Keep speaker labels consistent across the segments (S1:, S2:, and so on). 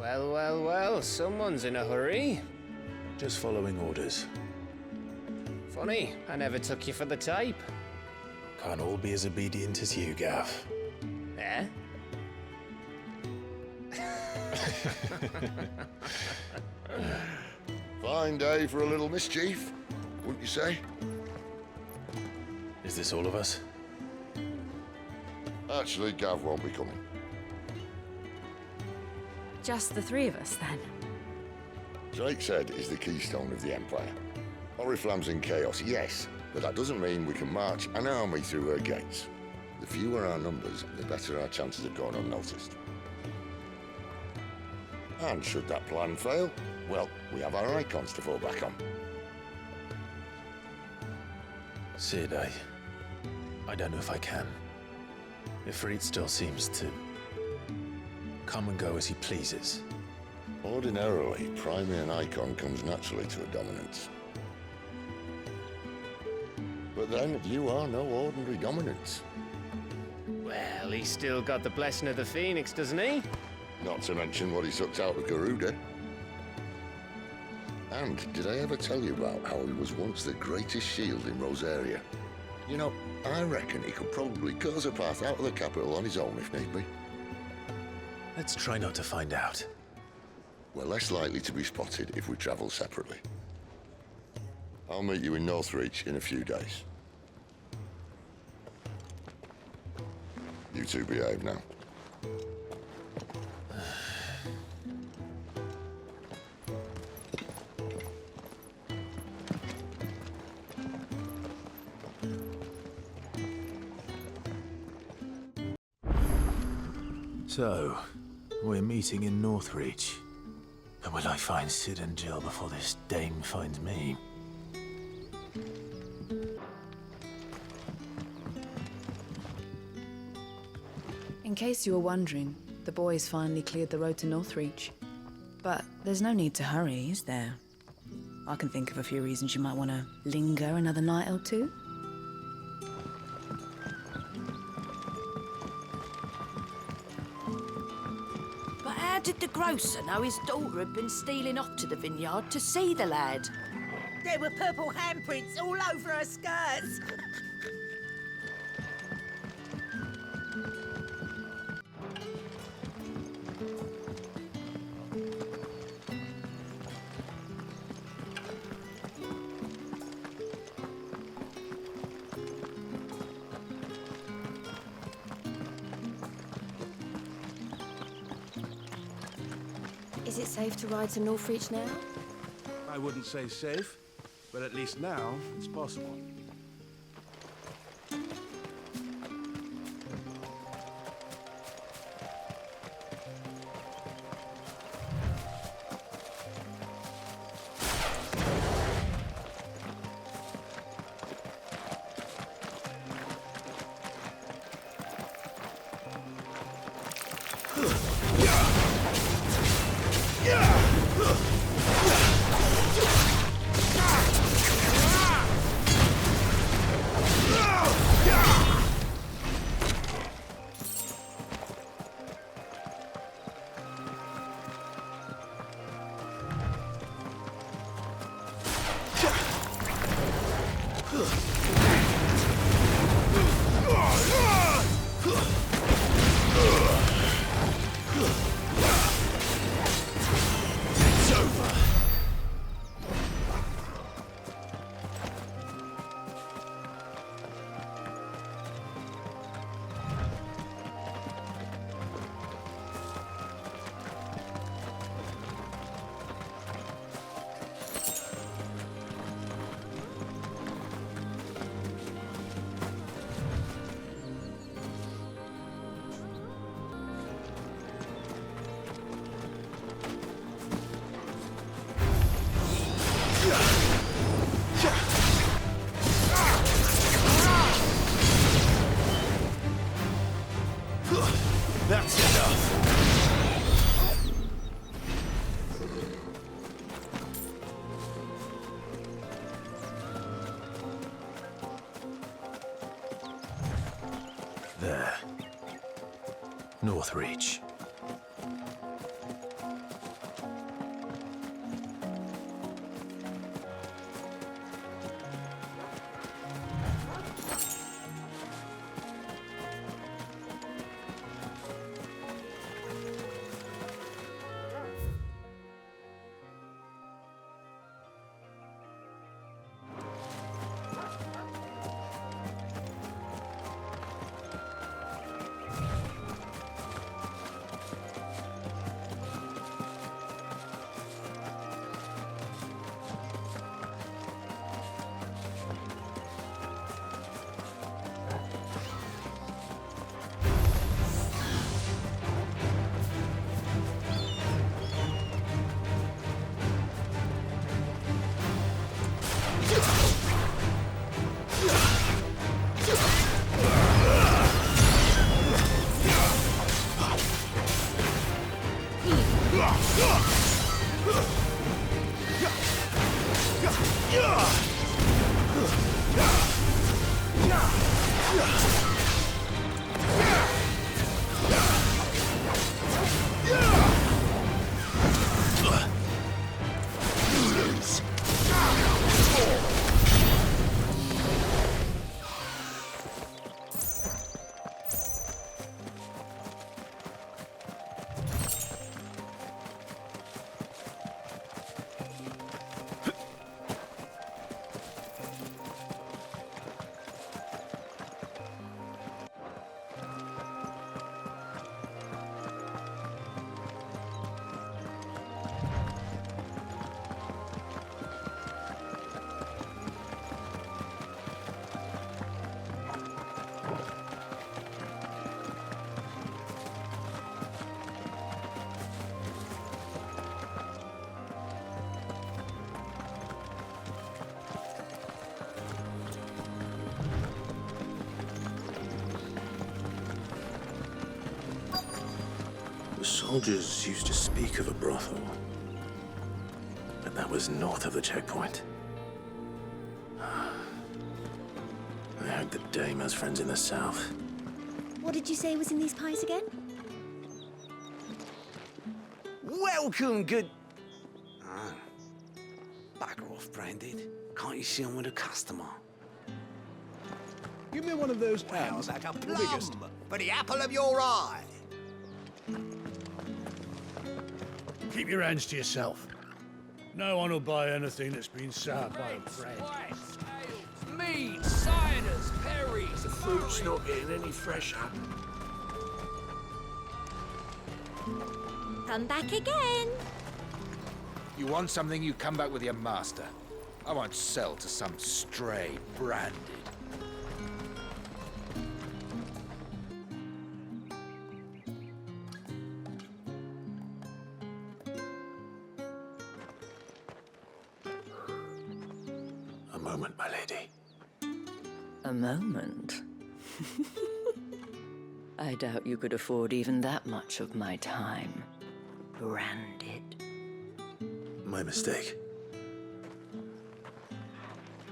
S1: Well, well, well, someone's in a hurry.
S2: Just following orders.
S1: Funny, I never took you for the type.
S2: Can't all be as obedient as you, Gav.
S1: Eh?
S3: Fine day for a little mischief, wouldn't you say?
S2: Is this all of us?
S3: Actually, Gav won't be coming.
S4: Just the three of us, then?
S3: Drake's head is the keystone of the Empire. Oriflamme's in chaos, yes, but that doesn't mean we can march an army through her gates. The fewer our numbers, the better our chances of going unnoticed. And should that plan fail, well, we have our icons to fall back on.
S2: Sid, I don't know if I can. Ifrit still seems to come and go as he pleases.
S3: Ordinarily, priming an icon comes naturally to a dominance. But then, you are no ordinary dominance.
S1: Well, he's still got the blessing of the Phoenix, doesn't he?
S3: Not to mention what he sucked out of Garuda. And did I ever tell you about how he was once the greatest shield in Rosaria? You know, I reckon he could probably cut us a path out of the capital on his own if need be.
S2: Let's try not to find out.
S3: We're less likely to be spotted if we travel separately. I'll meet you in Northreach in a few days. You two behave now.
S2: So, we're meeting in Northreach. And will I find Sid and Jill before this dame finds me?
S4: In case you were wondering, the boys finally cleared the road to Northreach. But there's no need to hurry, is there? I can think of a few reasons you might want to linger another night or two.
S5: But how did the grocer know his daughter had been stealing off to the vineyard to see the lad?
S6: There were purple handprints all over her skirts.
S7: Is it safe to ride to Northreach now?
S8: I wouldn't say safe, but at least now it's possible.
S2: That's enough. There. Northreach. The soldiers used to speak of a brothel, but that was north of the checkpoint. I heard the dame has friends in the south.
S7: What did you say was in these pies again?
S9: Welcome, good... Ah. Bugger off, Branded. Can't you see I'm with a customer?
S8: Give me one of those
S6: Well,
S8: hands.
S6: like a
S8: The
S6: plum
S8: biggest.
S6: for the apple of your eye.
S10: Keep your hands to yourself. No one will buy anything that's been soured by a friend.
S9: Mead, ciders, berries. The fruit's not getting any fresher.
S7: Come back again.
S11: You want something, you come back with your master. I won't sell to some stray Branded.
S2: A moment, my lady.
S4: A moment? I doubt you could afford even that much of my time. Branded.
S2: My mistake.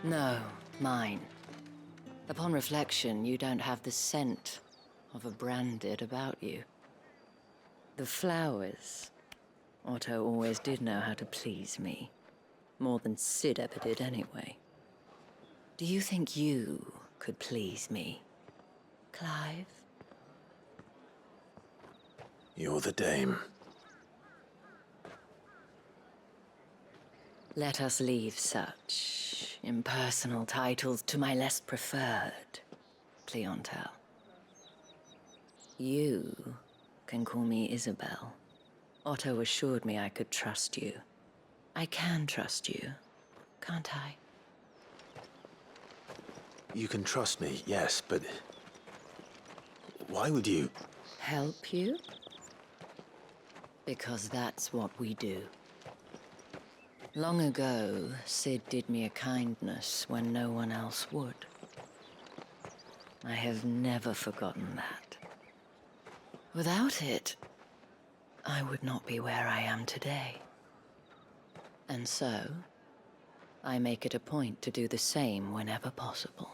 S4: No, mine. Upon reflection, you don't have the scent of a branded about you. The flowers. Otto always did know how to please me. More than Sid ever did anyway. Do you think you could please me, Clive?
S2: You're the dame.
S4: Let us leave such impersonal titles to my less preferred clientele. You can call me Isabel. Otto assured me I could trust you. I can trust you, can't I?
S2: You can trust me, yes, but... why would you...
S4: Help you? Because that's what we do. Long ago, Sid did me a kindness when no one else would. I have never forgotten that. Without it, I would not be where I am today. And so, I make it a point to do the same whenever possible.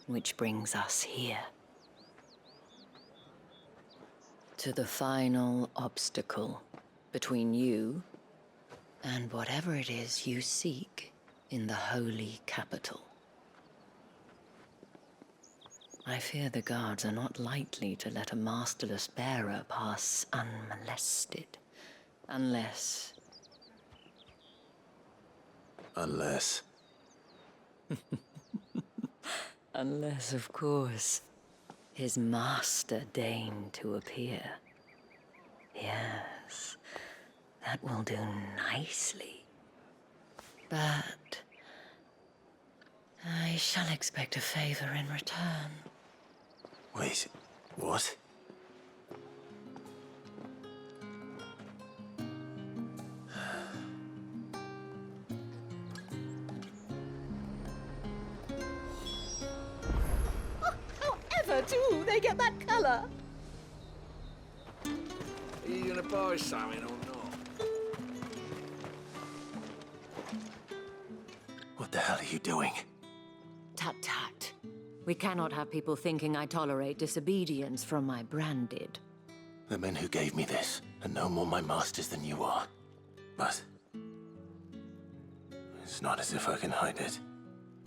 S4: Which brings us here. To the final obstacle between you and whatever it is you seek in the holy capital. I fear the guards are not likely to let a masterless bearer pass unmolested, unless...
S2: Unless...
S4: Unless, of course, his master deigned to appear. Yes, that will do nicely. But I shall expect a favor in return.
S2: Wait, what?
S6: However, do they get that colour?
S9: Are you gonna buy something or not?
S2: What the hell are you doing?
S4: Tut tut. We cannot have people thinking I tolerate disobedience from my branded.
S2: The men who gave me this are no more my masters than you are. But... it's not as if I can hide it.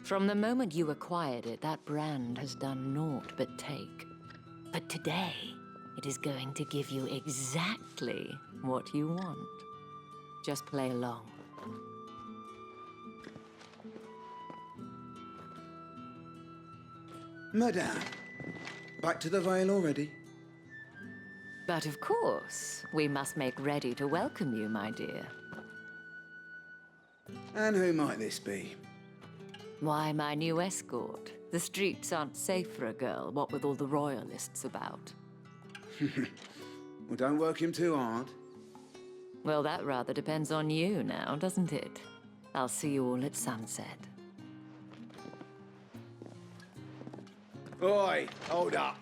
S4: From the moment you acquired it, that brand has done naught but take. But today, it is going to give you exactly what you want. Just play along.
S12: Madame, back to the Vale already?
S4: But of course, we must make ready to welcome you, my dear.
S12: And who might this be?
S4: Why, my new escort. The streets aren't safe for a girl, what with all the royalists about.
S12: Well, don't work him too hard.
S4: Well, that rather depends on you now, doesn't it? I'll see you all at sunset.
S12: Oi, hold up.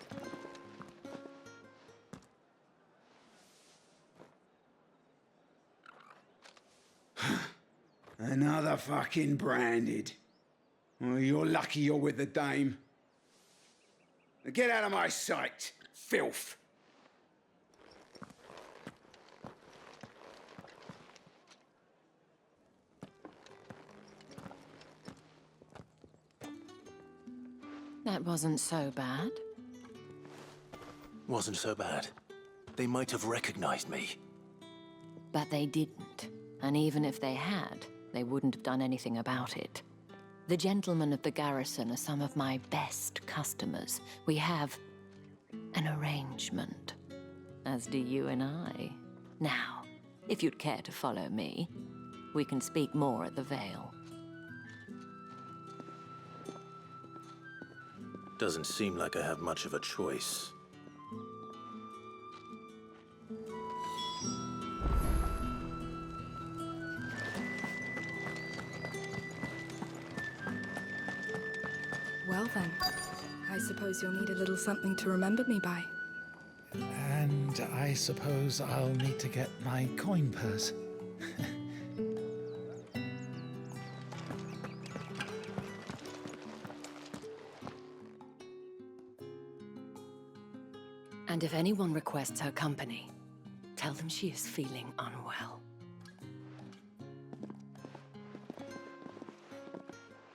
S12: Another fucking branded. Well, you're lucky you're with the dame. Now get out of my sight, filth.
S5: That wasn't so bad.
S2: Wasn't so bad. They might have recognized me.
S5: But they didn't. And even if they had, they wouldn't have done anything about it. The gentlemen of the garrison are some of my best customers. We have an arrangement, as do you and I. Now, if you'd care to follow me, we can speak more at the Vale.
S2: Doesn't seem like I have much of a choice.
S13: Well then, I suppose you'll need a little something to remember me by.
S10: And I suppose I'll need to get my coin purse.
S5: And if anyone requests her company, tell them she is feeling unwell.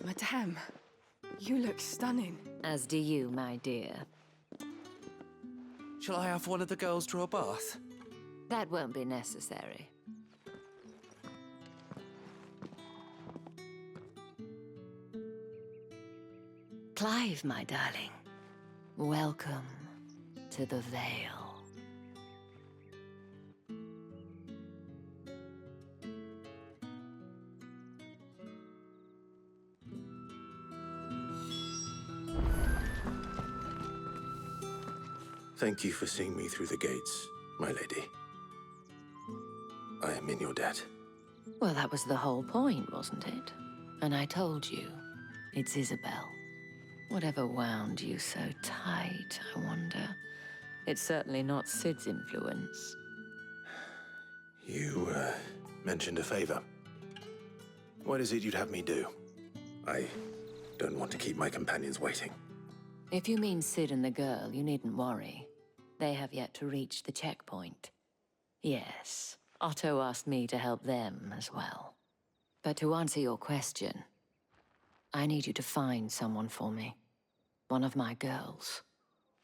S13: Madame, you look stunning.
S5: As do you, my dear.
S9: Shall I have one of the girls draw a bath?
S5: That won't be necessary. Clive, my darling. Welcome to the Vale.
S2: Thank you for seeing me through the gates, my lady. I am in your debt.
S5: Well, that was the whole point, wasn't it? And I told you, it's Isabel. Whatever wound you so tight, I wonder. It's certainly not Sid's influence.
S2: You, mentioned a favor. What is it you'd have me do? I don't want to keep my companions waiting.
S5: If you mean Sid and the girl, you needn't worry. They have yet to reach the checkpoint. Yes, Otto asked me to help them as well. But to answer your question, I need you to find someone for me. One of my girls.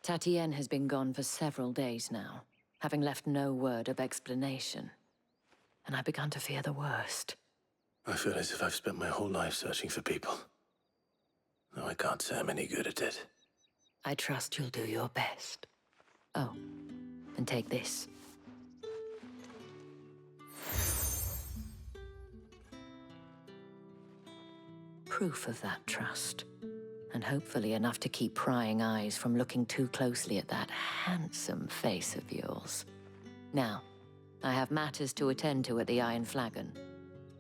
S5: Tatienne has been gone for several days now, having left no word of explanation. And I've begun to fear the worst.
S2: I feel as if I've spent my whole life searching for people. Though I can't say I'm any good at it.
S5: I trust you'll do your best. Oh, and take this. Proof of that trust. And hopefully enough to keep prying eyes from looking too closely at that handsome face of yours. Now, I have matters to attend to at the Iron Flagon.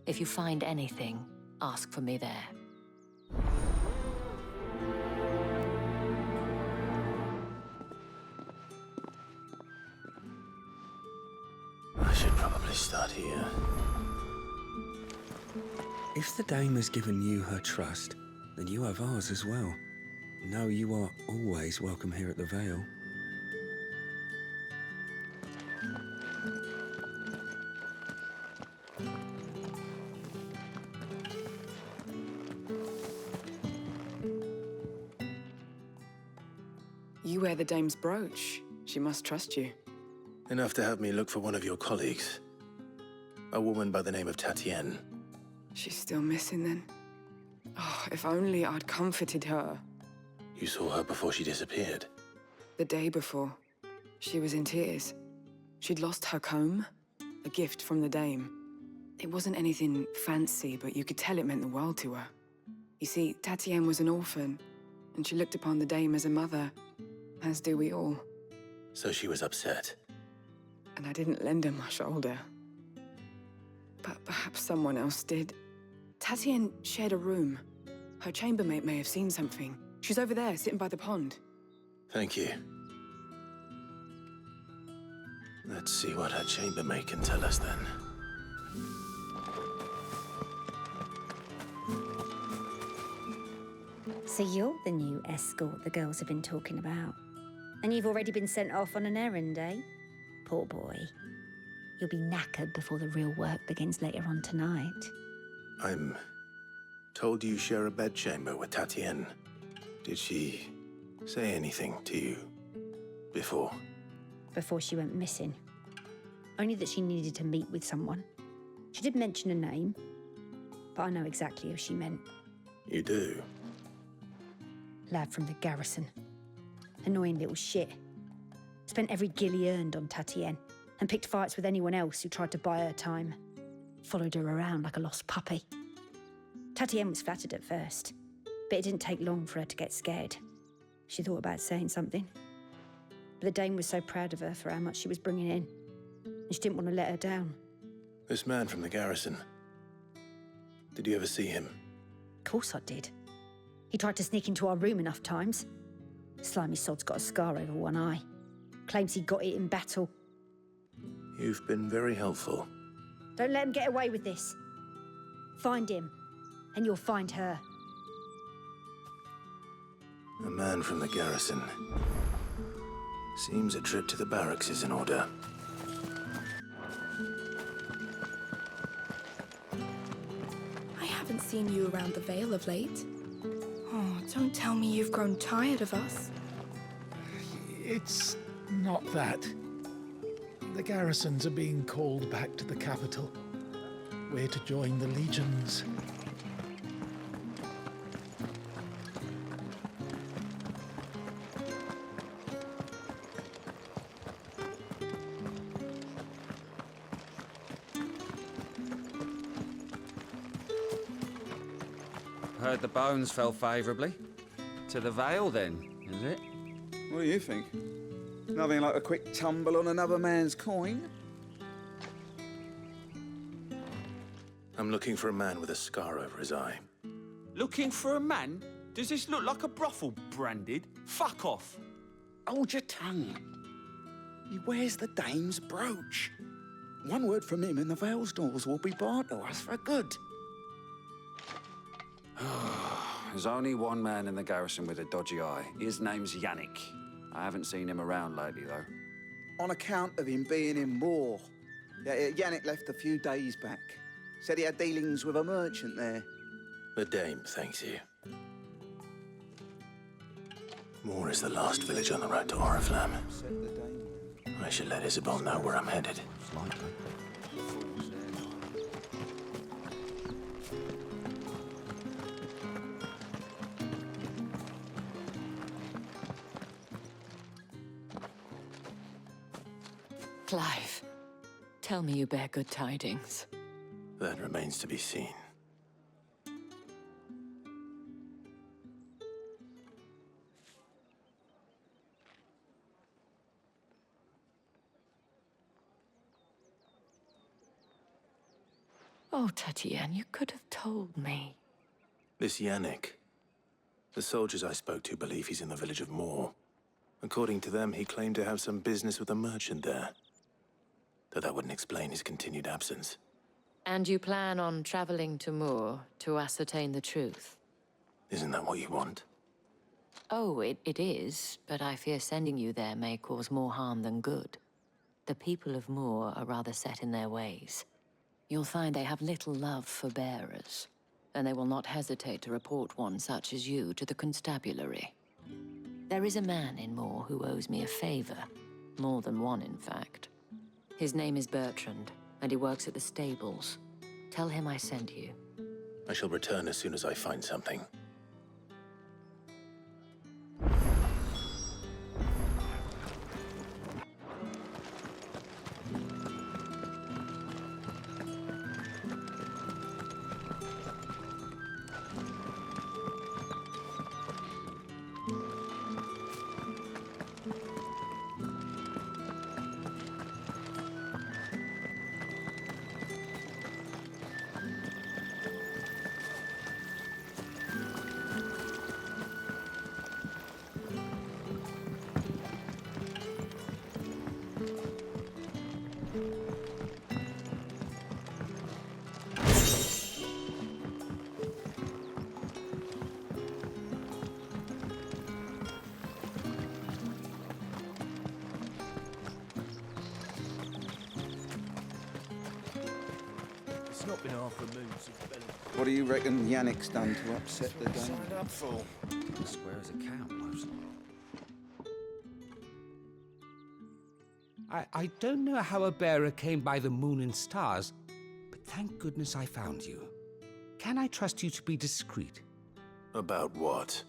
S5: If you find anything, ask for me there.
S2: I should probably start here.
S12: If the dame has given you her trust, then you have ours as well. Know you are always welcome here at the Vale.
S13: You wear the dame's brooch. She must trust you.
S2: Enough to have me look for one of your colleagues. A woman by the name of Tatienne.
S13: She's still missing then. Oh, if only I'd comforted her.
S2: You saw her before she disappeared.
S13: The day before, she was in tears. She'd lost her comb, a gift from the dame. It wasn't anything fancy, but you could tell it meant the world to her. You see, Tatienne was an orphan, and she looked upon the dame as a mother, as do we all.
S2: So she was upset.
S13: And I didn't lend her my shoulder. But perhaps someone else did. Tatienne shared a room. Her chambermaid may have seen something. She's over there, sitting by the pond.
S2: Thank you. Let's see what her chambermaid can tell us then.
S7: So you're the new escort the girls have been talking about. And you've already been sent off on an errand, eh? Poor boy. You'll be knackered before the real work begins later on tonight.
S2: I'm told you share a bedchamber with Tatienne. Did she say anything to you before?
S7: Before she went missing. Only that she needed to meet with someone. She did mention a name, but I know exactly who she meant.
S2: You do?
S7: Lad from the garrison. Annoying little shit. Spent every guil he earned on Tatienne and picked fights with anyone else who tried to buy her time. Followed her around like a lost puppy. Tatienne was flattered at first, but it didn't take long for her to get scared. She thought about saying something. But the Dame was so proud of her for how much she was bringing in, and she didn't want to let her down.
S2: This man from the garrison. Did you ever see him?
S7: Of course I did. He tried to sneak into our room enough times. Slimy sod's got a scar over one eye. Claims he got it in battle.
S2: You've been very helpful.
S7: Don't let him get away with this. Find him, and you'll find her.
S2: A man from the garrison. Seems a trip to the barracks is in order.
S14: I haven't seen you around the Vale of late. Oh, don't tell me you've grown tired of us.
S15: It's not that. The garrisons are being called back to the capital. We're to join the legions.
S16: Heard the bones fell favourably. To the Vale, then, is it?
S9: What do you think? Nothing like a quick tumble on another man's coin?
S2: I'm looking for a man with a scar over his eye.
S16: Looking for a man? Does this look like a brothel, Branded? Fuck off!
S12: Hold your tongue. He wears the Dame's brooch. One word from him and the Vale's doors will be barred to us for good.
S16: There's only one man in the garrison with a dodgy eye. His name's Yannick. I haven't seen him around lately, though.
S12: On account of him being in war. Yeah, Yannick left a few days back. Said he had dealings with a merchant there.
S2: The Dame thanks you. Moor is the last village on the road to Oriflamme. I should let Isabel know where I'm headed.
S5: Clive, tell me you bear good tidings.
S2: That remains to be seen.
S5: Oh, Tatienne, you could have told me.
S2: This Yannick. The soldiers I spoke to believe he's in the village of Moor. According to them, he claimed to have some business with a merchant there. Though that wouldn't explain his continued absence.
S5: And you plan on traveling to Moor to ascertain the truth?
S2: Isn't that what you want?
S5: Oh, it is, but I fear sending you there may cause more harm than good. The people of Moor are rather set in their ways. You'll find they have little love for bearers, and they will not hesitate to report one such as you to the constabulary. There is a man in Moor who owes me a favor. More than one, in fact. His name is Bertrand, and he works at the stables. Tell him I sent you.
S2: I shall return as soon as I find something.
S10: It's not been half removed since Bella.
S11: What do you reckon Yannick's done to upset the game?
S16: Signed up for. Square as a cow, almost.
S17: I don't know how a bearer came by the moon and stars, but thank goodness I found you. Can I trust you to be discreet?
S2: About what?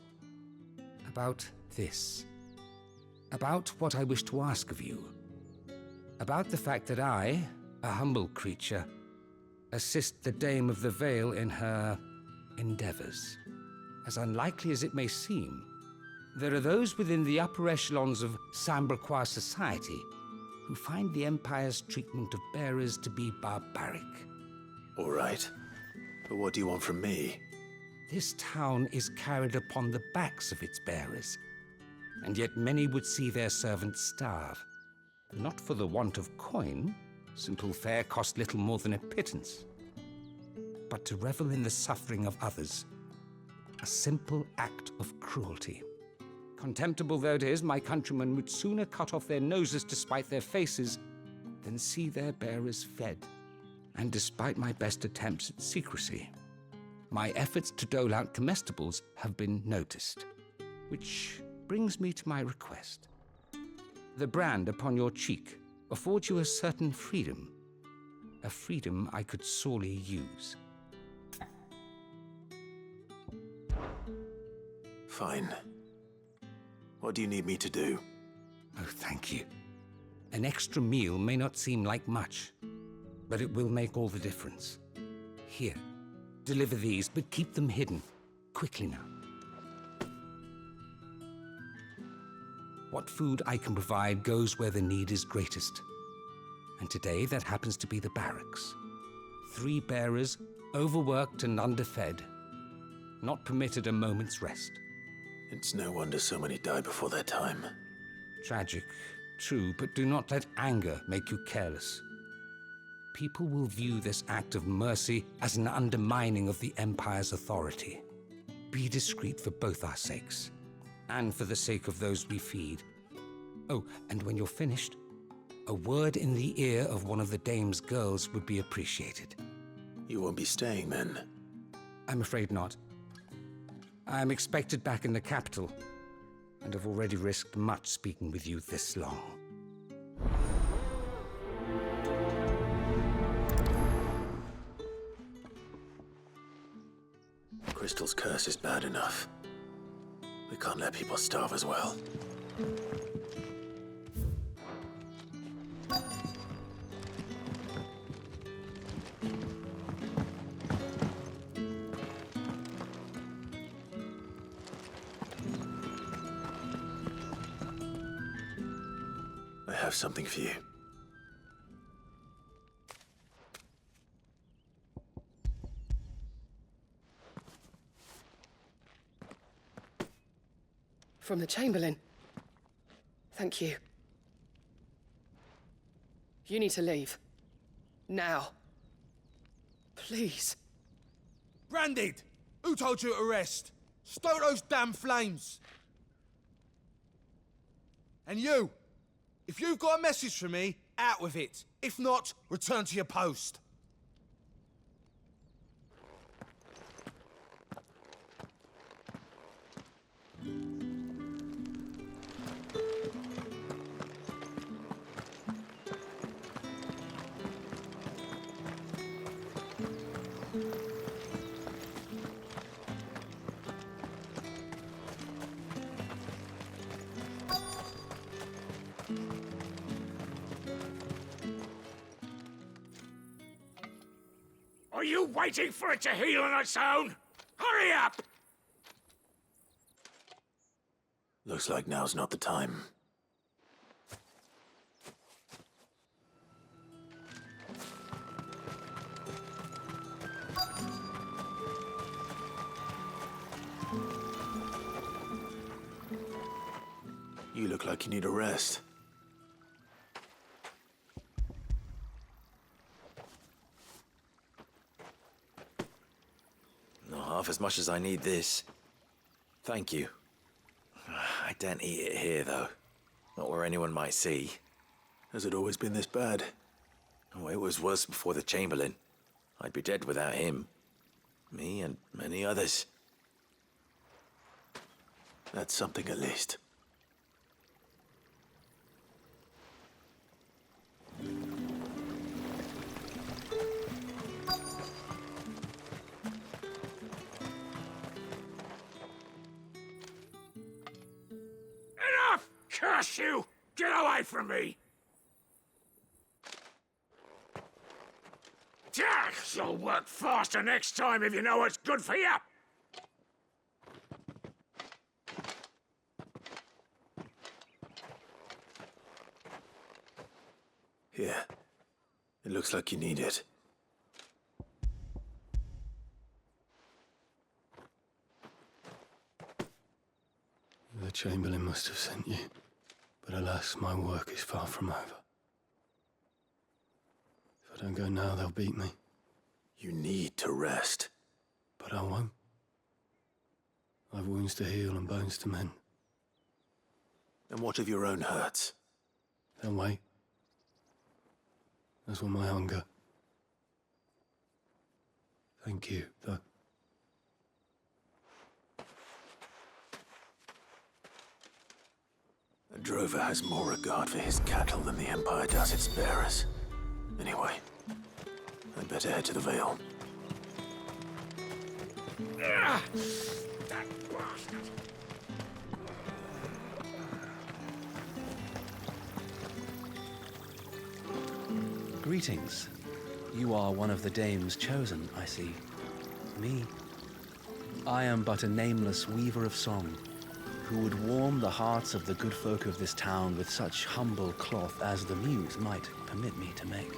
S17: About this. About what I wish to ask of you. About the fact that I, a humble creature, assist the Dame of the Vale in her endeavors. As unlikely as it may seem, there are those within the upper echelons of Sambraquois society who find the Empire's treatment of bearers to be barbaric.
S2: All right. But what do you want from me?
S17: This town is carried upon the backs of its bearers, and yet many would see their servants starve. Not for the want of coin, simple fare cost little more than a pittance, but to revel in the suffering of others, a simple act of cruelty. Contemptible though it is, my countrymen would sooner cut off their noses to spite their faces than see their bearers fed. And despite my best attempts at secrecy, my efforts to dole out comestibles have been noticed. Which brings me to my request. The brand upon your cheek affords you a certain freedom, a freedom I could sorely use.
S2: Fine. What do you need me to do?
S17: Oh, thank you. An extra meal may not seem like much, but it will make all the difference. Here, deliver these, but keep them hidden. Quickly now. What food I can provide goes where the need is greatest. And today, that happens to be the barracks. 3 bearers, overworked and underfed, not permitted a moment's rest.
S2: It's no wonder so many die before their time.
S17: Tragic, true, but do not let anger make you careless. People will view this act of mercy as an undermining of the Empire's authority. Be discreet for both our sakes, and for the sake of those we feed. Oh, and when you're finished, a word in the ear of one of the Dame's girls would be appreciated.
S2: You won't be staying then?
S17: I'm afraid not. I am expected back in the capital, and have already risked much speaking with you this long.
S2: Crystal's curse is bad enough. We can't let people starve as well. I have something for you.
S18: From the Chamberlain. Thank you. You need to leave. Now. Please.
S8: Branded! Who told you to rest? Stoke those damn flames! And you! If you've got a message for me, out with it. If not, return to your post.
S19: Are you waiting for it to heal on its own? Hurry up!
S2: Looks like now's not the time. You look like you need a rest.
S20: Not half as much as I need this. Thank you. I daren't eat it here, though. Not where anyone might see.
S2: Has it always been this bad?
S20: Oh, it was worse before the Chamberlain. I'd be dead without him. Me and many others.
S2: That's something at least.
S19: Enough! Curse you! Get away from me! You'll work faster next time if you know what's good for you!
S2: Here. It looks like you need it.
S21: The Chamberlain must have sent you, but alas, my work is far from over. If I don't go now, they'll beat me.
S2: You need to rest.
S21: But I won't. I've wounds to heal and bones to mend.
S2: And what of your own hurts?
S21: They'll wait. As will my hunger. Thank you, though.
S2: A drover has more regard for his cattle than the Empire does its bearers. Anyway, I'd better head to the Vale.
S19: That bastard!
S22: Greetings. You are one of the dames chosen, I see. Me. I am but a nameless weaver of song, who would warm the hearts of the good folk of this town with such humble cloth as the muse might permit me to make.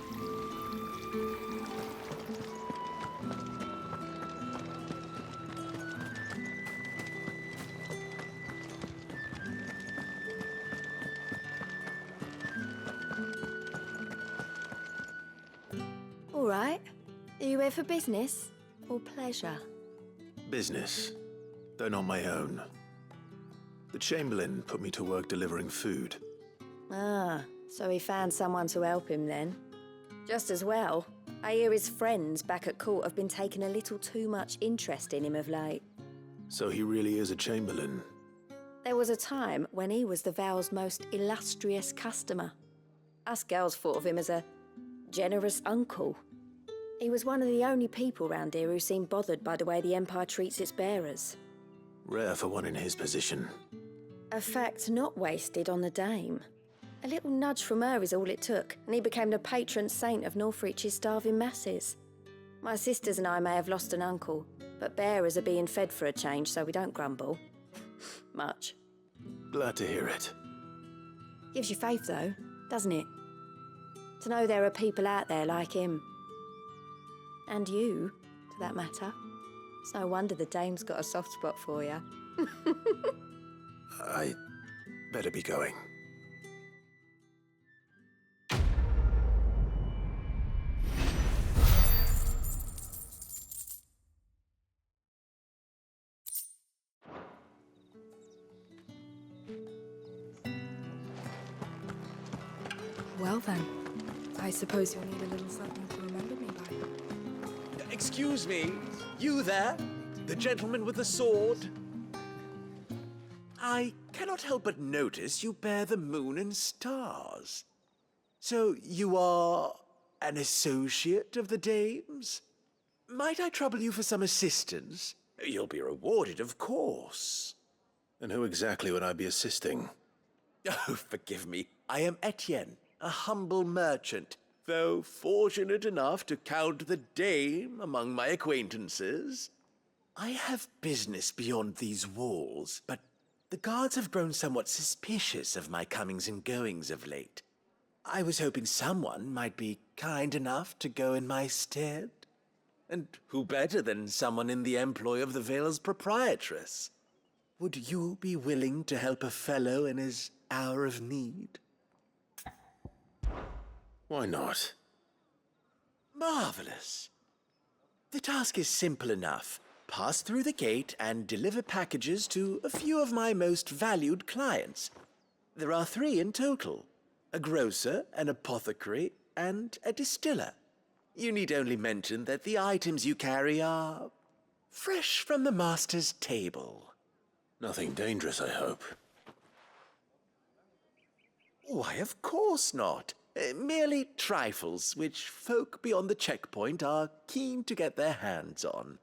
S23: All right. Are you here for business or pleasure?
S2: Business, though not my own. The Chamberlain put me to work delivering food.
S23: Ah, so he found someone to help him then. Just as well. I hear his friends back at court have been taking a little too much interest in him of late.
S2: So he really is a Chamberlain.
S23: There was a time when he was the Vale's most illustrious customer. Us girls thought of him as a generous uncle. He was one of the only people round here who seemed bothered by the way the Empire treats its bearers.
S2: Rare for one in his position.
S23: A fact not wasted on the dame. A little nudge from her is all it took, and he became the patron saint of Northreach's starving masses. My sisters and I may have lost an uncle, but bearers are being fed for a change, so we don't grumble. Much.
S2: Glad to hear it.
S23: Gives you faith, though, doesn't it? To know there are people out there like him. And you, to that matter. It's no wonder the dame's got a soft spot for you.
S2: I better be going.
S14: Well then, I suppose you'll need a little something to remember me by.
S24: Excuse me, you there? The gentleman with the sword? I cannot help but notice you bear the moon and stars. So you are an associate of the dame's? Might I trouble you for some assistance? You'll be rewarded, of course.
S2: And who exactly would I be assisting?
S24: Oh, forgive me. I am Etienne, a humble merchant, though fortunate enough to count the dame among my acquaintances. I have business beyond these walls, but the guards have grown somewhat suspicious of my comings and goings of late. I was hoping someone might be kind enough to go in my stead. And who better than someone in the employ of the Vale's proprietress? Would you be willing to help a fellow in his hour of need?
S2: Why not?
S24: Marvelous. The task is simple enough. Pass through the gate and deliver packages to a few of my most valued clients. There are 3 in total. A grocer, an apothecary, and a distiller. You need only mention that the items you carry are fresh from the master's table.
S2: Nothing dangerous, I hope.
S24: Why, of course not. Merely trifles which folk beyond the checkpoint are keen to get their hands on.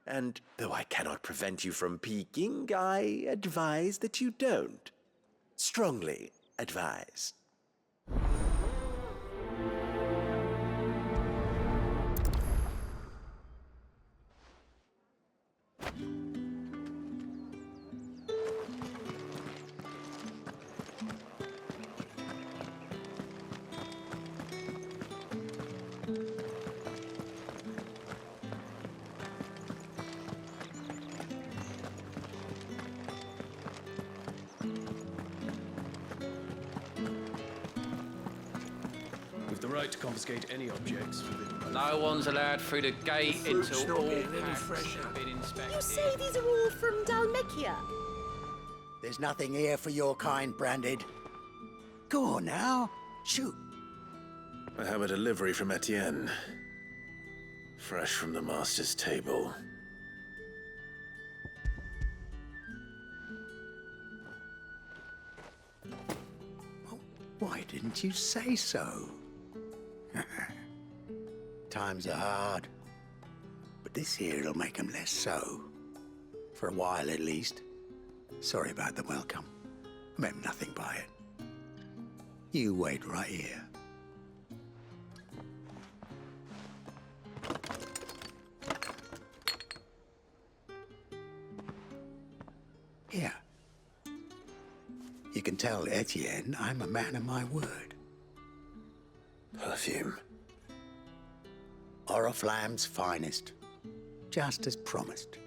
S24: And though I cannot prevent you from peeking, I advise that you don't. Strongly advise.
S21: With the right to confiscate any objects.
S1: No one's allowed through the gate
S21: fruit's
S1: until
S21: not
S1: all
S21: getting any
S1: packs
S21: fresher.
S1: have been inspected.
S3: You say these are all from Dalmekia?
S4: There's nothing here for your kind, Branded. Go on now, shoot.
S2: I have a delivery from Etienne. Fresh from the master's table.
S4: Why didn't you say so? Times are hard. But this here'll make 'em less so. For a while, at least. Sorry about the welcome. I meant nothing by it. You wait right here. Here. You can tell Etienne I'm a man of my word.
S2: Perfume.
S4: Oriflamme's finest. Just as promised.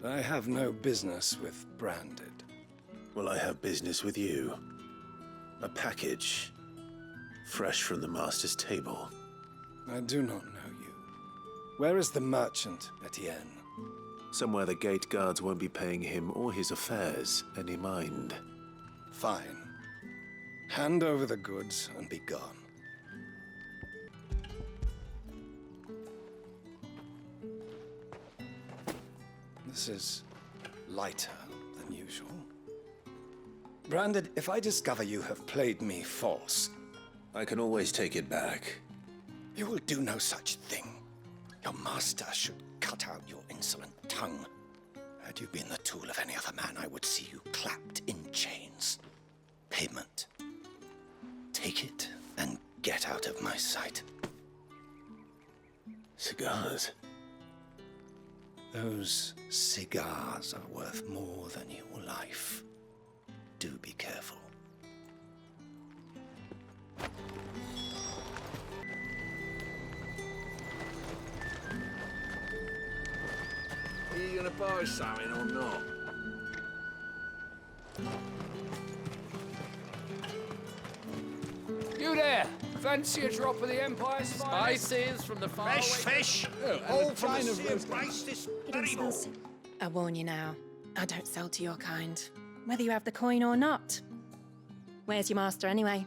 S21: I have no business with Branded.
S2: Well, I have business with you. A package. Fresh from the master's table.
S21: I do not know you. Where is the merchant, Etienne?
S2: Somewhere the gate guards won't be paying him or his affairs any mind.
S21: Fine. Hand over the goods and be gone. This is lighter than usual. Branded, if I discover you have played me false...
S2: I can always take it back.
S21: You will do no such thing. Your master should cut out your insolent tongue. Had you been the tool of any other man, I would see you clapped in chains. Payment. Take it and get out of my sight.
S2: Cigars?
S21: Those cigars are worth more than your life. Do be careful.
S11: Are you gonna buy something or not?
S1: You there! Fancy a drop of the Empire's finest?
S19: Spices from the far
S8: Fresh
S19: away.
S8: fish,
S21: and
S8: all
S21: a
S8: from
S21: pint
S8: the
S21: of
S8: sea
S21: roast
S8: of rice this
S7: It
S8: very
S7: all
S8: morning.
S7: smells
S14: I warn you now, I don't sell to your kind, whether you have the coin or not. Where's your master anyway?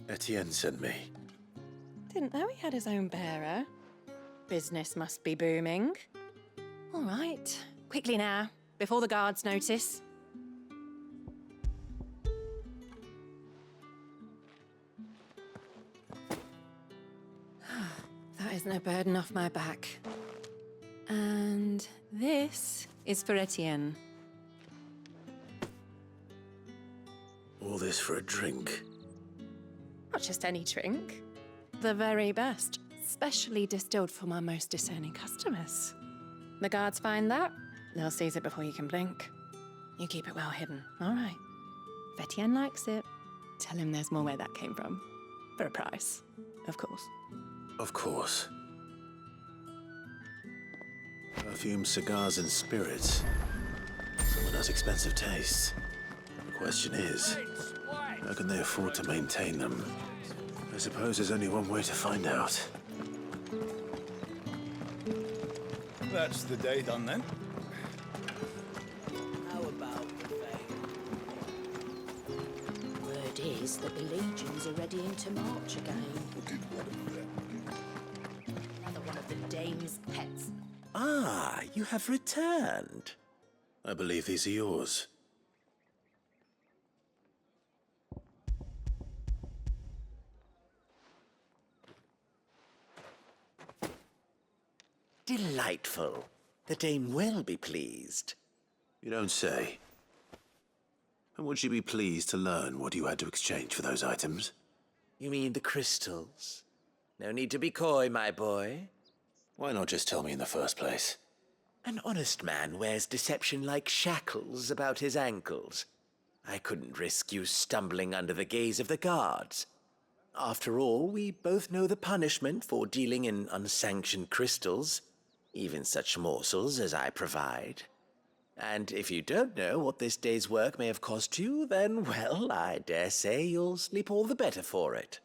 S2: Etienne sent me.
S14: Didn't know he had his own bearer. Business must be booming. All right, quickly now, before the guards notice. That is no burden off my back. And this is for Etienne.
S2: All this for a drink.
S14: Not just any drink. The very best, specially distilled for my most discerning customers. The guards find that, they'll seize it before you can blink. You keep it well hidden, all right? If Etienne likes it, tell him there's more where that came from. For a price, of course.
S2: Of course. Perfume, cigars, and spirits. Someone has expensive tastes. The question is, how can they afford to maintain them? I suppose there's only one way to find out.
S21: That's the day done then.
S4: How about
S3: means that the legions are readying to march again. Another one of the dame's pets.
S24: Ah, you have returned.
S2: I believe these are yours.
S24: Delightful. The dame will be pleased.
S2: You don't say. And would she be pleased to learn what you had to exchange for those items?
S24: You mean the crystals? No need to be coy, my boy.
S2: Why not just tell me in the first place?
S24: An honest man wears deception like shackles about his ankles. I couldn't risk you stumbling under the gaze of the guards. After all, we both know the punishment for dealing in unsanctioned crystals, even such morsels as I provide. And if you don't know what this day's work may have cost you, then, well, I dare say you'll sleep all the better for it.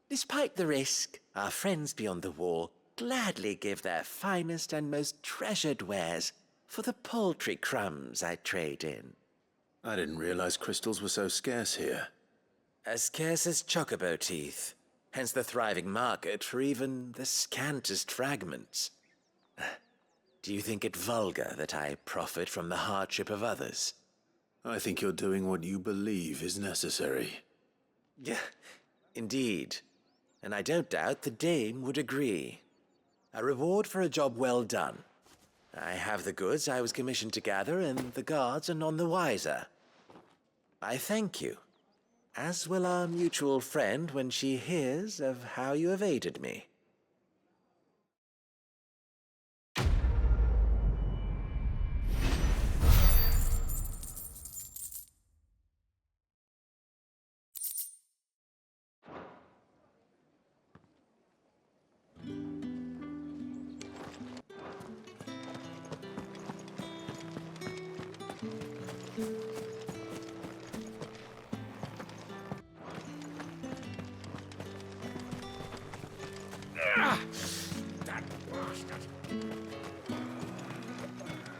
S24: Despite the risk, our friends beyond the wall gladly give their finest and most treasured wares for the paltry crumbs I trade in.
S2: I didn't realize crystals were so scarce here.
S24: As scarce as chocobo teeth, hence the thriving market for even the scantest fragments. Do you think it vulgar that I profit from the hardship of others?
S2: I think you're doing what you believe is necessary.
S24: Yeah, indeed. And I don't doubt the dame would agree. A reward for a job well done. I have the goods I was commissioned to gather, and the guards are none the wiser. I thank you, as will our mutual friend when she hears of how you have aided me.
S8: That bastard!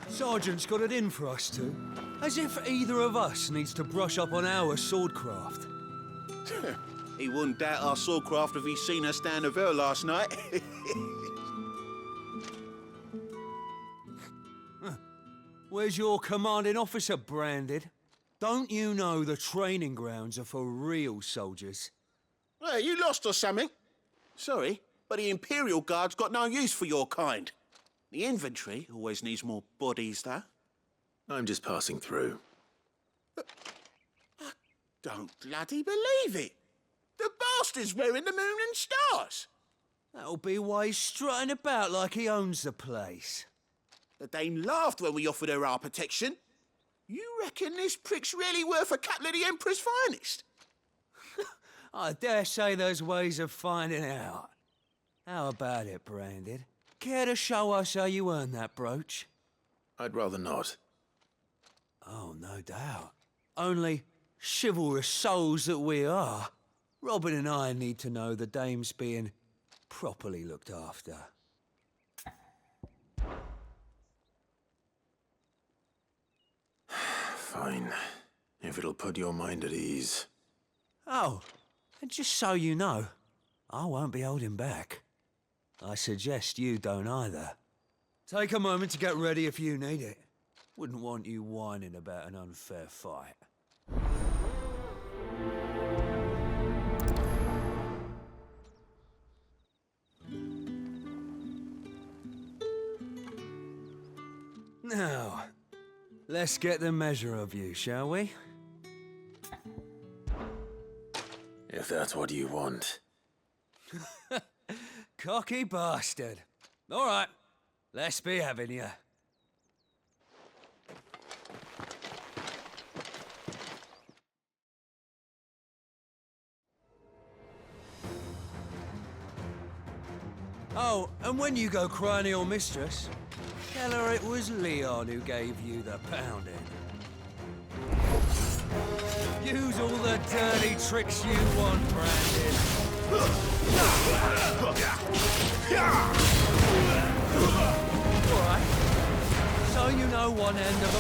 S8: Sergeant's got it in for us two. As if either of us needs to brush up on our swordcraft.
S6: He wouldn't doubt our swordcraft if he'd seen us down the Vale last night.
S8: Where's your commanding officer branded? Don't you know the training grounds are for real soldiers?
S6: Hey, you lost or something? Sorry, but the Imperial Guard's got no use for your kind. The infantry always needs more bodies, though.
S2: I'm just passing through.
S6: I don't bloody believe it. The bastard's wearing the moon and stars.
S8: That'll be why he's strutting about like he owns the place.
S6: The dame laughed when we offered her our protection. You reckon this prick's really worth a couple of the Emperor's finest?
S8: I dare say there's ways of finding out. How about it, Branded? Care to show us how you earned that brooch?
S2: I'd rather not.
S8: Oh, no doubt. Only chivalrous souls that we are, Robin and I need to know the dame's being properly looked after.
S2: Fine. If it'll put your mind at ease.
S8: Oh, and just so you know, I won't be holding back. I suggest you don't either. Take a moment to get ready if you need it. Wouldn't want you whining about an unfair fight. Now, let's get the measure of you, shall we?
S2: If that's what you want.
S8: Cocky bastard. All right, let's be having you. Oh, and when you go crying to your mistress, tell her it was Leon who gave you the pounding. Use all the dirty tricks you want, Brandon. Alright. So you know one end of a...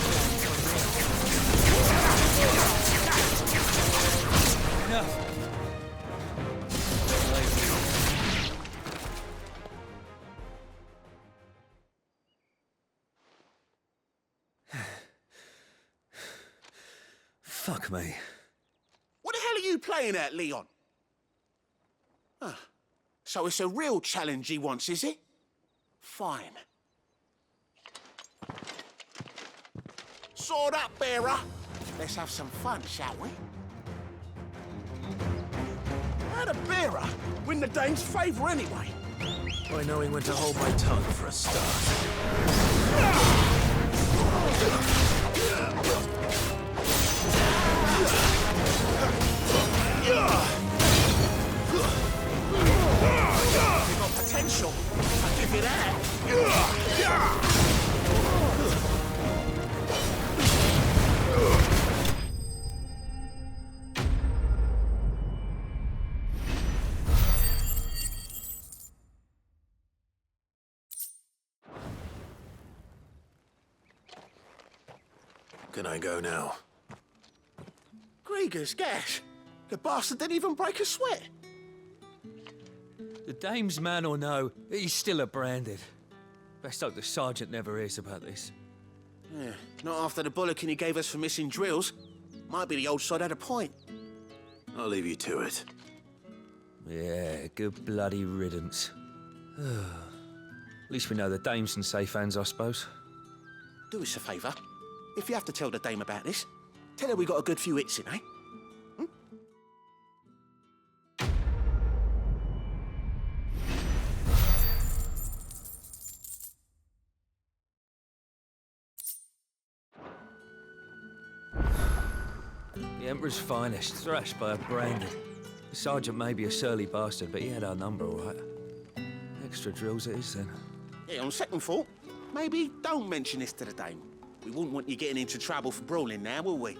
S8: Enough. Fuck me.
S6: What the hell are you playing at, Leon? So it's a real challenge he wants, is it? Fine. Sword up, bearer. Let's have some fun, shall we? How'd a bearer win the Dane's favour anyway?
S2: By knowing when to hold my tongue for a start.
S6: You've got potential. I'll give you that.
S2: Can I go now?
S6: Grieger's gas. The bastard didn't even break a sweat.
S8: The dame's man or no, he's still a branded. Best hope the sergeant never hears about this.
S6: Yeah, not after the bullocking he gave us for missing drills. Might be the old sod had a point.
S2: I'll leave you to it.
S8: Yeah, good bloody riddance. At least we know the dame's in safe hands, I suppose.
S6: Do us a favour. If you have to tell the dame about this, tell her we got a good few hits in, eh?
S8: The Emperor's finest, thrashed by a branded. The sergeant may be a surly bastard, but he had our number, all right. Extra drills it is, then.
S6: Yeah, on second thought, maybe don't mention this to the dame. We wouldn't want you getting into trouble for brawling now, will we?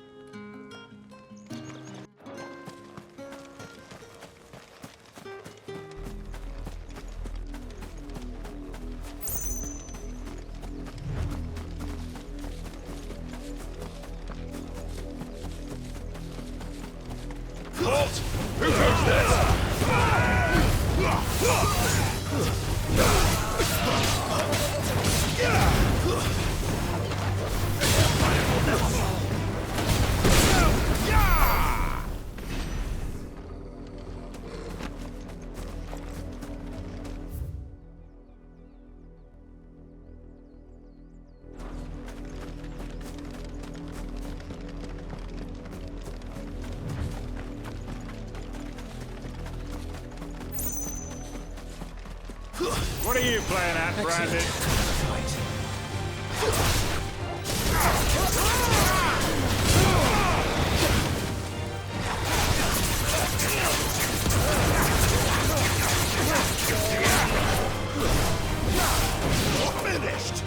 S19: Halt! Who goes this? What are you playing at, Brandon?
S6: Finished!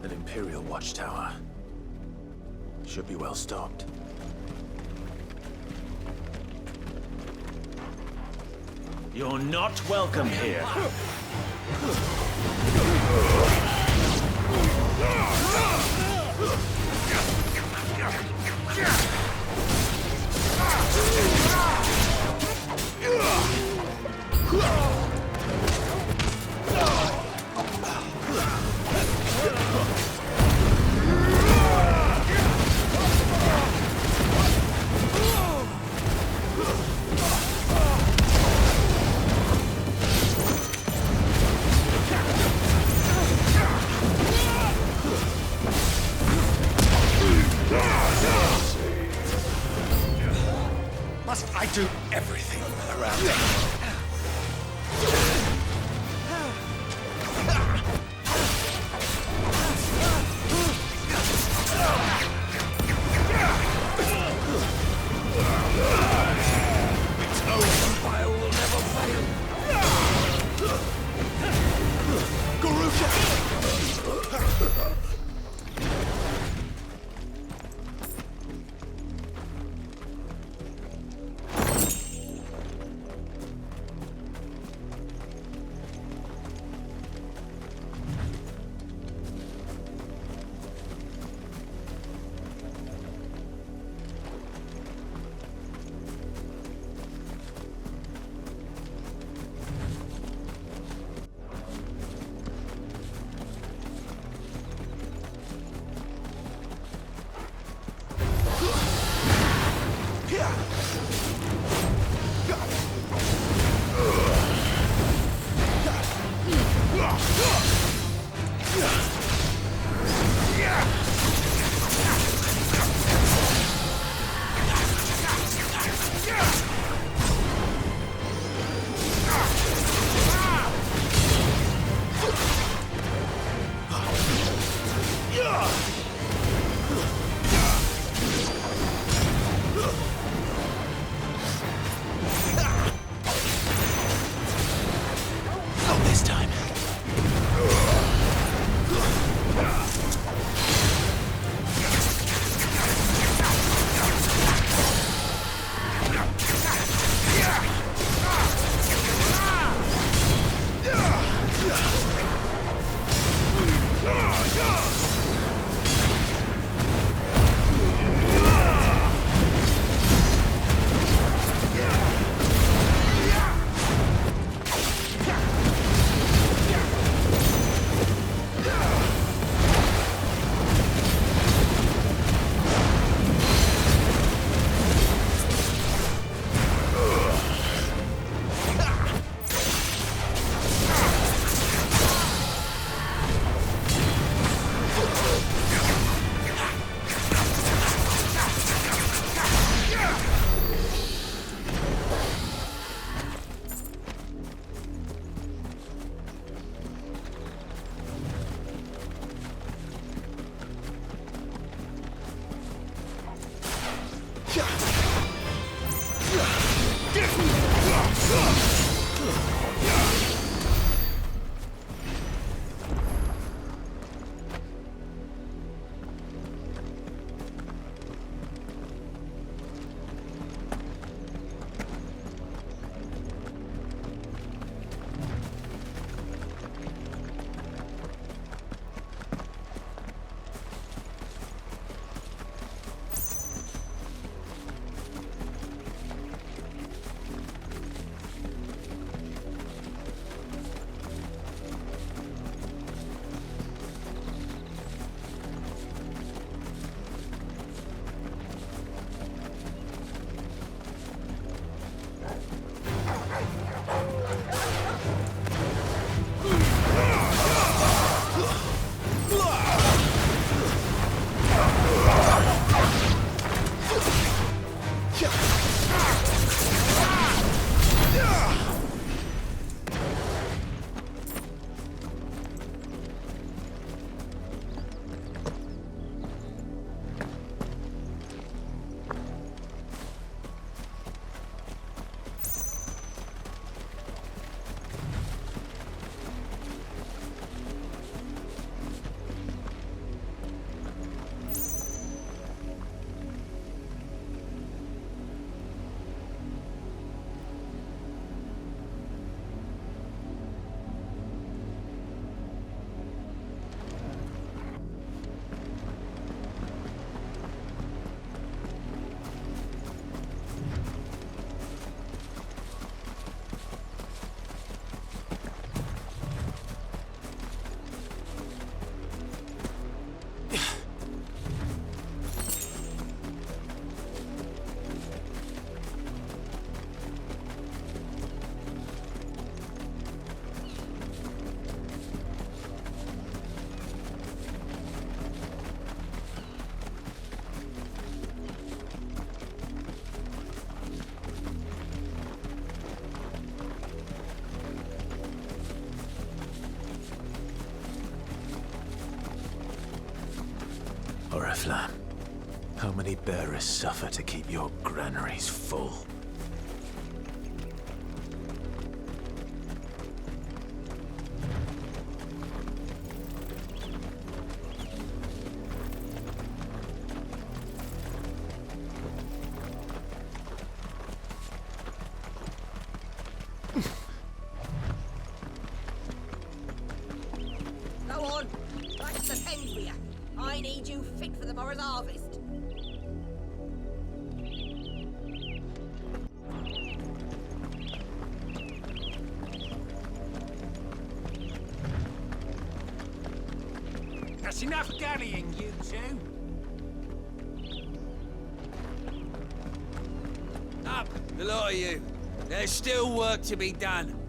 S2: An Imperial watchtower. Should be well stocked.
S19: You're not welcome here.
S21: Must I do everything around here? It's over. I will never fail. Garusha!
S2: Flam. How many bearers suffer to keep your granaries full?
S3: Go on, back to the pens for you. I need you fit for the morrow's harvest.
S19: That's enough gallying, you two.
S8: Up, the lot of you. There's still work to be done.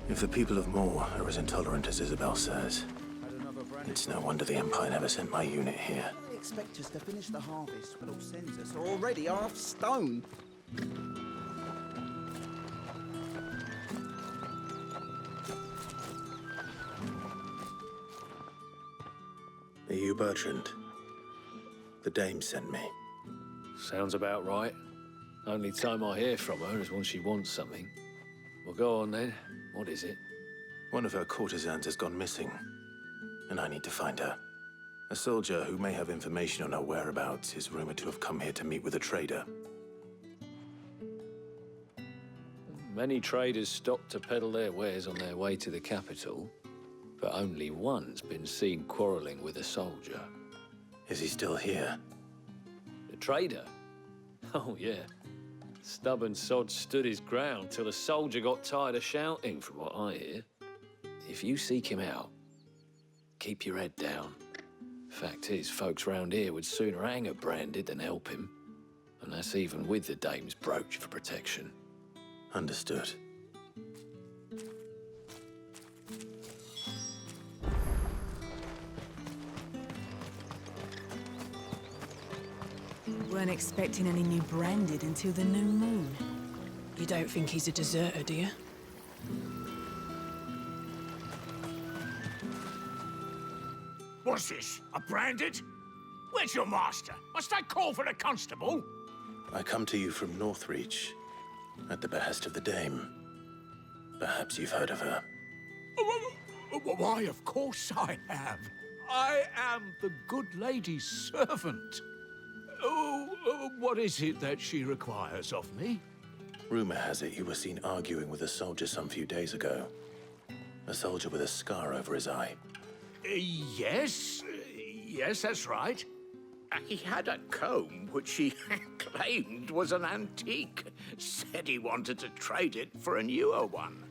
S2: If the people of Moor are as intolerant as Isabel says, it's no wonder the Empire never sent my unit here.
S9: They expect us to finish the harvest when all census are already half stone.
S2: Are you Bertrand? The dame sent me.
S12: Sounds about right. Only time I hear from her is when she wants something. Well, go on then. What is it?
S2: One of her courtesans has gone missing, and I need to find her. A soldier who may have information on her whereabouts is rumored to have come here to meet with a trader.
S12: Many traders stop to peddle their wares on their way to the capital, but only one's been seen quarreling with a soldier.
S2: Is he still here?
S12: The trader? Oh, yeah. Stubborn sod stood his ground till the soldier got tired of shouting, from what I hear. If you seek him out, keep your head down. Fact is, folks round here would sooner hang a branded than help him. And that's even with the dame's brooch for protection.
S2: Understood.
S13: Weren't expecting any new branded until the new moon.
S14: You don't think he's a deserter, do you?
S19: What's this? A branded? Where's your master? Must I call for the constable?
S2: I come to you from Northreach, at the behest of the dame. Perhaps you've heard of her.
S19: Why, of course I have. I am the good lady's servant. Oh, what is it that she requires of me?
S2: Rumor has it you were seen arguing with a soldier some few days ago. A soldier with a scar over his eye.
S19: Yes, that's right. He had a comb which he claimed was an antique. Said he wanted to trade it for a newer one.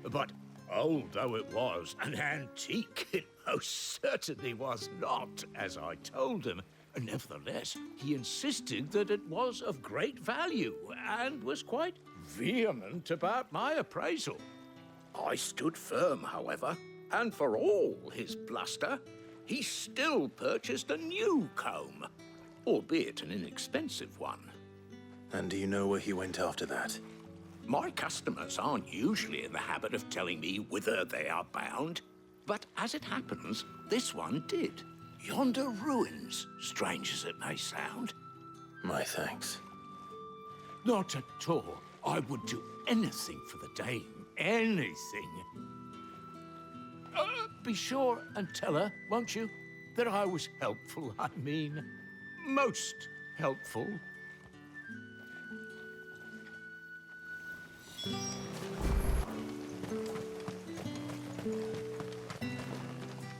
S19: But old though it was, an antique it most certainly was not, as I told him. Nevertheless, he insisted that it was of great value and was quite vehement about my appraisal. I stood firm, however, and for all his bluster, he still purchased a new comb, albeit an inexpensive one.
S2: And do you know where he went after that?
S19: My customers aren't usually in the habit of telling me whither they are bound, but as it happens, this one did. Yonder ruins, strange as it may sound.
S2: My thanks.
S19: Not at all. I would do anything for the dame. Anything. Be sure and tell her, won't you, that I was helpful. I mean, most helpful.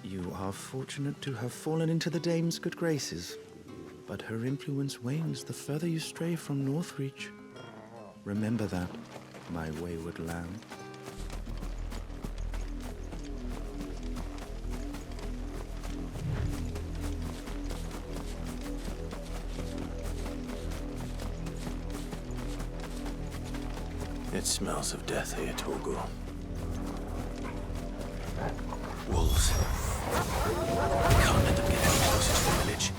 S9: You are fortunate to have fallen into the dame's good graces, but her influence wanes the further you stray from Northreach. Remember that, my wayward lamb.
S2: It smells of death here, Torgor. Wolves. We can't let them get any closer to the village.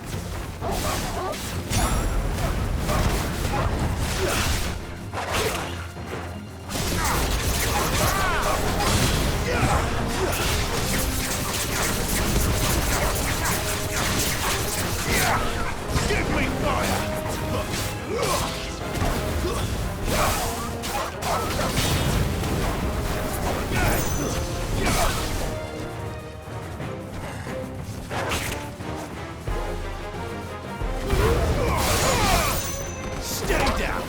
S6: Give me fire! Stay down!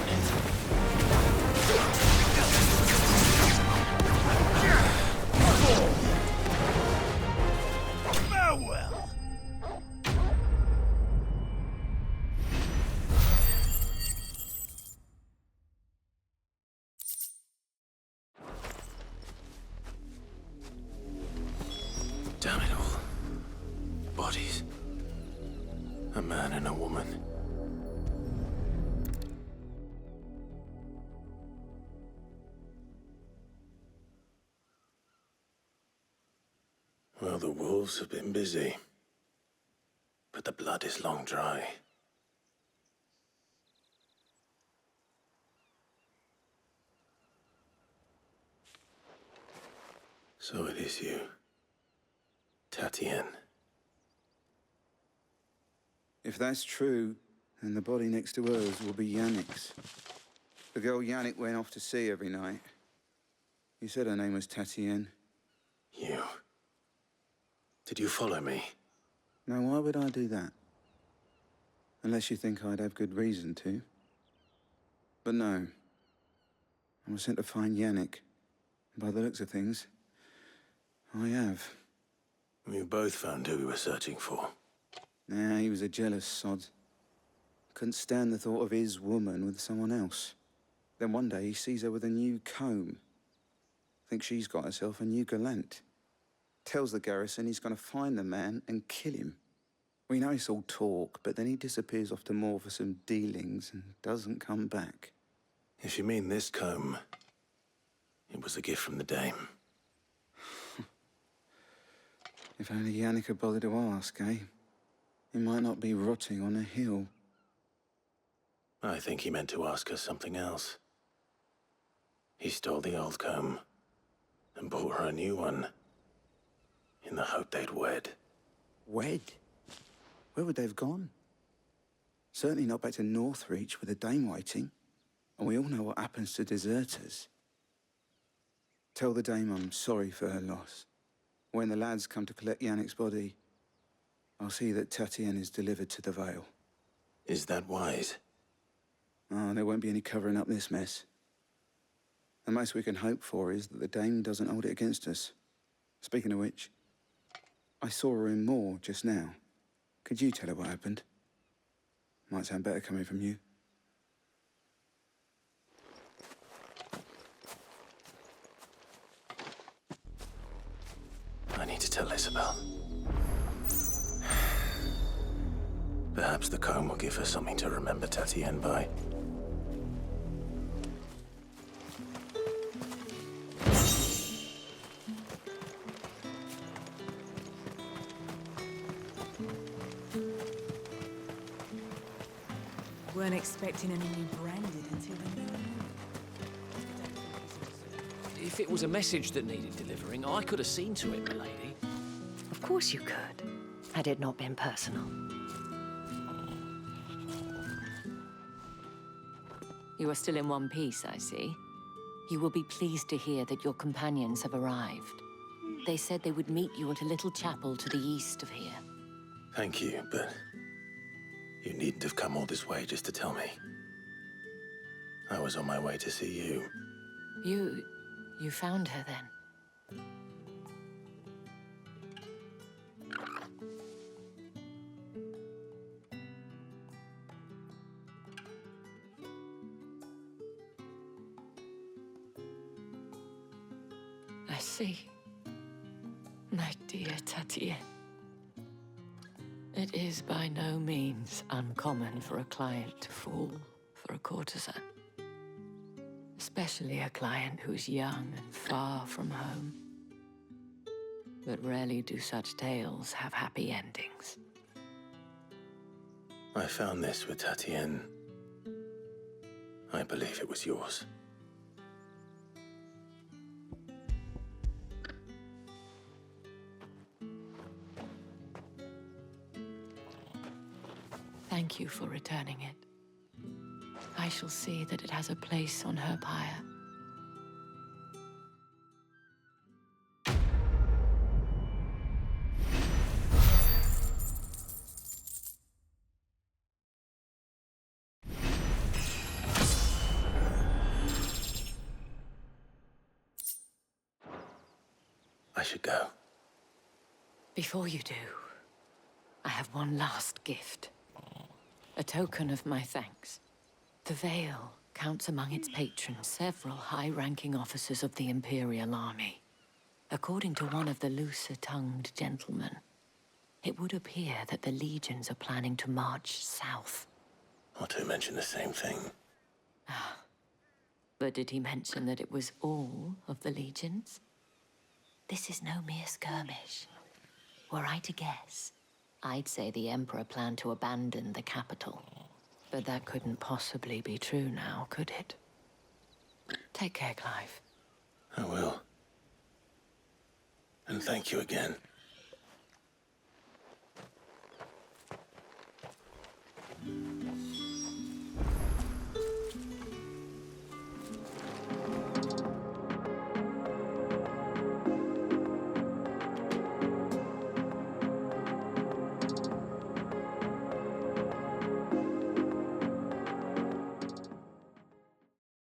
S6: Farewell!
S2: Damn it all. Bodies. A man and a woman. Well, the wolves have been busy. But the blood is long dry. So it is you. Tatien.
S9: If that's true, then the body next to hers will be Yannick's. The girl Yannick went off to sea every night. You said her name was Tatien.
S2: You. Did you follow me?
S9: Now, why would I do that? Unless you think I'd have good reason to. But no. I was sent to find Yannick. By the looks of things, I have.
S2: We both found who we were searching for.
S9: Nah, he was a jealous sod. Couldn't stand the thought of his woman with someone else. Then one day he sees her with a new comb. Thinks she's got herself a new gallant. Tells the garrison he's gonna find the man and kill him. We know it's all talk, but then he disappears off to Moor for some dealings and doesn't come back.
S2: If you mean this comb, it was a gift from the dame.
S9: If only Yannick had bothered to ask, eh? He might not be rotting on a hill.
S2: I think he meant to ask her something else. He stole the old comb and bought her a new one in the hope they'd wed.
S9: Wed? Where would they have gone? Certainly not back to Northreach with a dame waiting. And we all know what happens to deserters. Tell the dame I'm sorry for her loss. When the lads come to collect Yannick's body, I'll see that Tatien is delivered to the Vale.
S2: Is that wise?
S9: Oh, there won't be any covering up this mess. The most we can hope for is that the dame doesn't hold it against us. Speaking of which, I saw her in Moor just now. Could you tell her what happened? Might sound better coming from you.
S2: I need to tell Isabel. Perhaps the comb will give her something to remember Tatien by.
S13: Weren't expecting any new branded until the new moon.
S12: If it was a message that needed delivering, I could have seen to it, milady.
S5: Of course you could, had it not been personal. You are still in one piece, I see. You will be pleased to hear that your companions have arrived. They said they would meet you at a little chapel to the east of here.
S2: Thank you, but you needn't have come all this way just to tell me. I was on my way to see you.
S5: You found her then? I see. My dear Tatien. It is by no means uncommon for a client to fall for a courtesan. Especially a client who's young and far from home. But rarely do such tales have happy endings.
S2: I found this with Tatienne. I believe it was yours.
S5: Thank you for returning it. I shall see that it has a place on her pyre.
S2: I should go.
S5: Before you do, I have one last gift. A token of my thanks. The Vale counts among its patrons several high-ranking officers of the Imperial Army. According to one of the looser-tongued gentlemen, it would appear that the legions are planning to march south.
S2: Otto mentioned the same thing.
S5: But did he mention that it was all of the legions? This is no mere skirmish. Were I to guess, I'd say the Emperor planned to abandon the capital. But that couldn't possibly be true now, could it? Take care, Clive.
S2: I will. And thank you again.